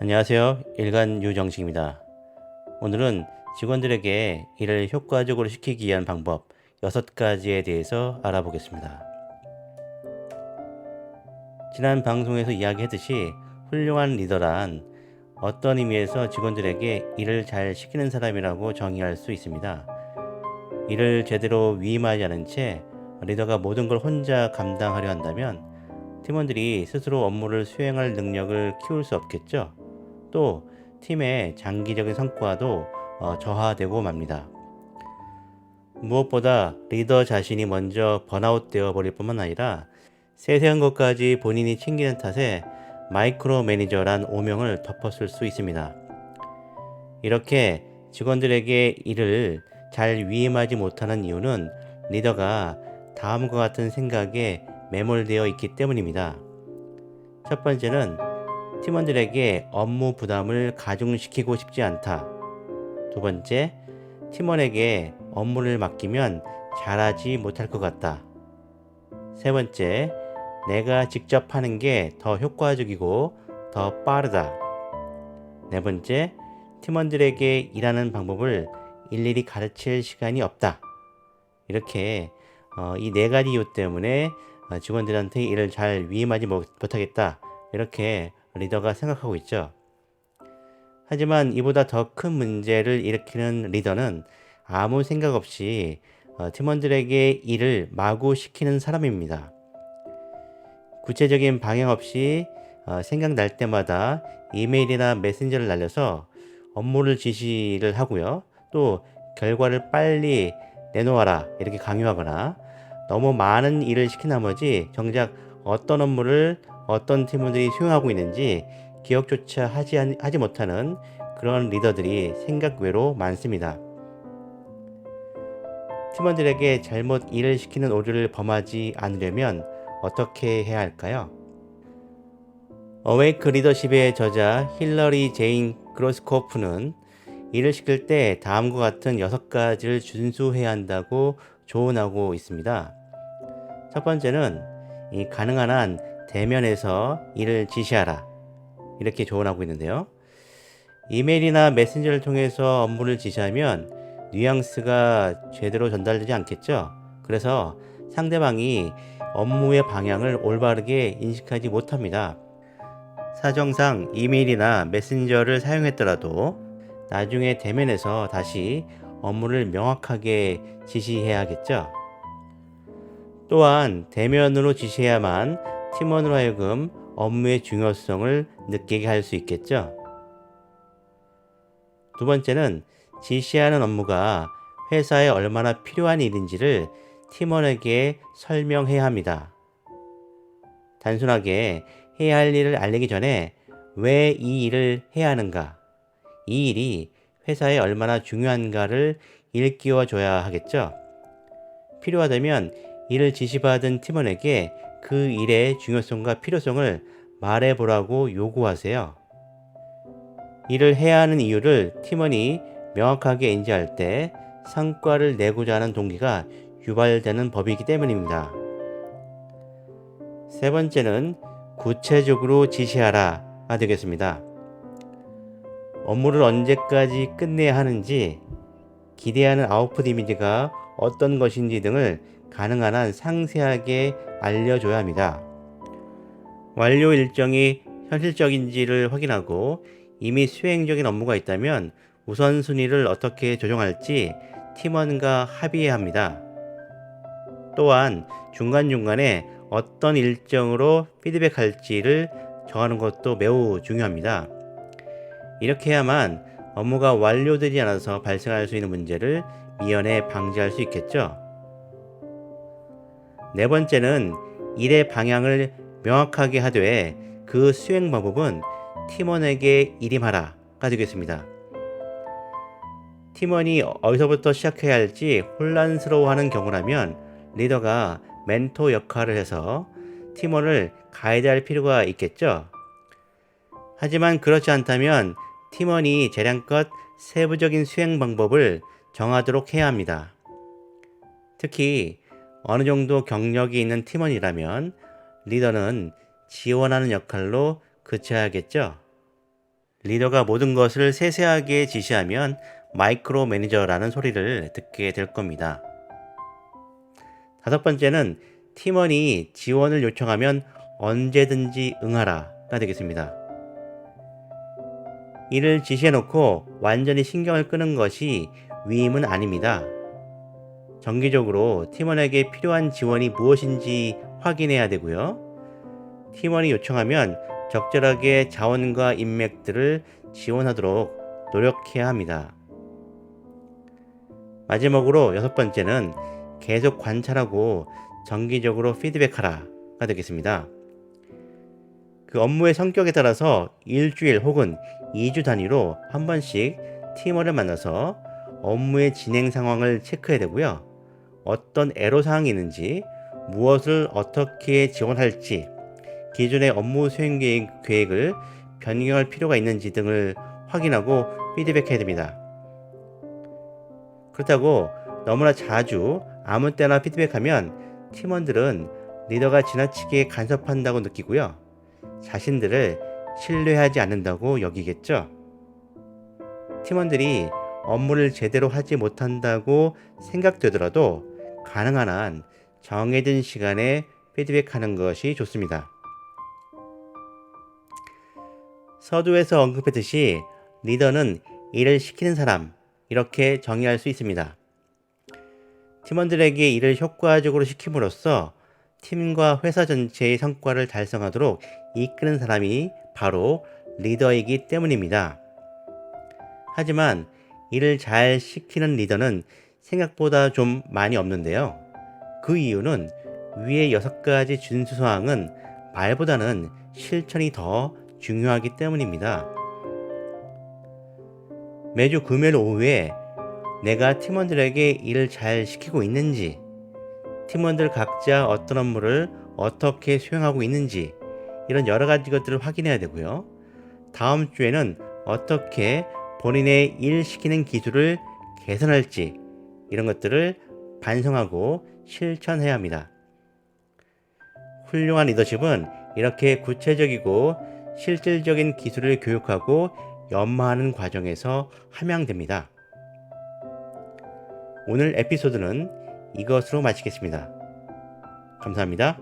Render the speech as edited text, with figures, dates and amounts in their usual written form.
안녕하세요. 일간 유정식입니다. 오늘은 직원들에게 일을 효과적으로 시키기 위한 방법 6가지에 대해서 알아보겠습니다. 지난 방송에서 이야기했듯이 훌륭한 리더란 어떤 의미에서 직원들에게 일을 잘 시키는 사람이라고 정의할 수 있습니다. 일을 제대로 위임하지 않은 채 리더가 모든 걸 혼자 감당하려 한다면 팀원들이 스스로 업무를 수행할 능력을 키울 수 없겠죠. 또 팀의 장기적인 성과도 저하되고 맙니다. 무엇보다 리더 자신이 먼저 번아웃 되어 버릴 뿐만 아니라 세세한 것까지 본인이 챙기는 탓에 마이크로 매니저란 오명을 덮었을 수 있습니다. 이렇게 직원들에게 일을 잘 위임하지 못하는 이유는 리더가 다음과 같은 생각에 매몰되어 있기 때문입니다. 첫 번째는 팀원들에게 업무 부담을 가중시키고 싶지 않다. 두 번째, 팀원에게 업무를 맡기면 잘하지 못할 것 같다. 세 번째, 내가 직접 하는 게 더 효과적이고 더 빠르다. 네 번째, 팀원들에게 일하는 방법을 일일이 가르칠 시간이 없다. 이렇게 이 네 가지 이유 때문에 직원들한테 일을 잘 위임하지 못하겠다. 이렇게 리더가 생각하고 있죠. 하지만 이보다 더 큰 문제를 일으키는 리더는 아무 생각 없이 팀원들에게 일을 마구 시키는 사람입니다. 구체적인 방향 없이 생각날 때마다 이메일이나 메신저를 날려서 업무를 지시를 하고요. 또 결과를 빨리 내놓아라 이렇게 강요하거나 너무 많은 일을 시킨 나머지 정작 어떤 업무를 어떤 팀원들이 수행하고 있는지 기억조차 하지 못하는 그런 리더들이 생각 외로 많습니다. 팀원들에게 잘못 일을 시키는 오류를 범하지 않으려면 어떻게 해야 할까요? 어웨이크 리더십의 저자 힐러리 제인 그로스코프는 일을 시킬 때 다음과 같은 6가지를 준수해야 한다고 조언하고 있습니다. 첫 번째는 가능한 한 대면에서 일을 지시하라 이렇게 조언하고 있는데요. 이메일이나 메신저를 통해서 업무를 지시하면 뉘앙스가 제대로 전달되지 않겠죠. 그래서 상대방이 업무의 방향을 올바르게 인식하지 못합니다. 사정상 이메일이나 메신저를 사용했더라도 나중에 대면에서 다시 업무를 명확하게 지시해야겠죠. 또한 대면으로 지시해야만 팀원으로 하여금 업무의 중요성을 느끼게 할 수 있겠죠. 두 번째는 지시하는 업무가 회사에 얼마나 필요한 일인지를 팀원에게 설명해야 합니다. 단순하게 해야 할 일을 알리기 전에 왜 이 일을 해야 하는가, 이 일이 회사에 얼마나 중요한가를 일깨워 줘야 하겠죠. 필요하다면 일을 지시받은 팀원에게 그 일의 중요성과 필요성을 말해보라고 요구하세요. 일을 해야 하는 이유를 팀원이 명확하게 인지할 때 성과를 내고자 하는 동기가 유발되는 법이기 때문입니다. 세 번째는 구체적으로 지시하라가 되겠습니다. 업무를 언제까지 끝내야 하는지, 기대하는 아웃풋 이미지가 어떤 것인지 등을 가능한 한 상세하게 알려줘야 합니다. 완료 일정이 현실적인지를 확인하고 이미 수행 중인 업무가 있다면 우선순위를 어떻게 조정할지 팀원과 합의해야 합니다. 또한 중간중간에 어떤 일정으로 피드백할지를 정하는 것도 매우 중요합니다. 이렇게 해야만 업무가 완료되지 않아서 발생할 수 있는 문제를 미연에 방지할 수 있겠죠. 네 번째는 일의 방향을 명확하게 하되 그 수행 방법은 팀원에게 일임하라가 되겠습니다. 팀원이 어디서부터 시작해야 할지 혼란스러워하는 경우라면 리더가 멘토 역할을 해서 팀원을 가이드할 필요가 있겠죠. 하지만 그렇지 않다면 팀원이 재량껏 세부적인 수행 방법을 정하도록 해야 합니다. 특히 어느 정도 경력이 있는 팀원이라면 리더는 지원하는 역할로 그쳐야겠죠. 리더가 모든 것을 세세하게 지시하면 마이크로 매니저라는 소리를 듣게 될 겁니다. 다섯 번째는 팀원이 지원을 요청하면 언제든지 응하라가 되겠습니다. 이를 지시해놓고 완전히 신경을 끄는 것이 위임은 아닙니다. 정기적으로 팀원에게 필요한 지원이 무엇인지 확인해야 되고요. 팀원이 요청하면 적절하게 자원과 인맥들을 지원하도록 노력해야 합니다. 마지막으로 여섯 번째는 계속 관찰하고 정기적으로 피드백하라가 되겠습니다. 그 업무의 성격에 따라서 일주일 혹은 2주 단위로 한 번씩 팀원을 만나서 업무의 진행 상황을 체크해야 되고요. 어떤 애로사항이 있는지, 무엇을 어떻게 지원할지, 기존의 업무 수행 계획을 변경할 필요가 있는지 등을 확인하고 피드백해야 됩니다. 그렇다고 너무나 자주 아무 때나 피드백하면 팀원들은 리더가 지나치게 간섭한다고 느끼고요. 자신들을 신뢰하지 않는다고 여기겠죠. 팀원들이 업무를 제대로 하지 못한다고 생각되더라도 가능한 한 정해진 시간에 피드백하는 것이 좋습니다. 서두에서 언급했듯이 리더는 일을 시키는 사람, 이렇게 정의할 수 있습니다. 팀원들에게 일을 효과적으로 시킴으로써 팀과 회사 전체의 성과를 달성하도록 이끄는 사람이 바로 리더이기 때문입니다. 하지만 일을 잘 시키는 리더는 생각보다 좀 많이 없는데요. 그 이유는 위의 6가지 준수사항은 말보다는 실천이 더 중요하기 때문입니다. 매주 금요일 오후에 내가 팀원들에게 일을 잘 시키고 있는지, 팀원들 각자 어떤 업무를 어떻게 수행하고 있는지, 이런 여러 가지 것들을 확인해야 되고요. 다음 주에는 어떻게 본인의 일 시키는 기술을 개선할지, 이런 것들을 반성하고 실천해야 합니다. 훌륭한 리더십은 이렇게 구체적이고 실질적인 기술을 교육하고 연마하는 과정에서 함양됩니다. 오늘 에피소드는 이것으로 마치겠습니다. 감사합니다.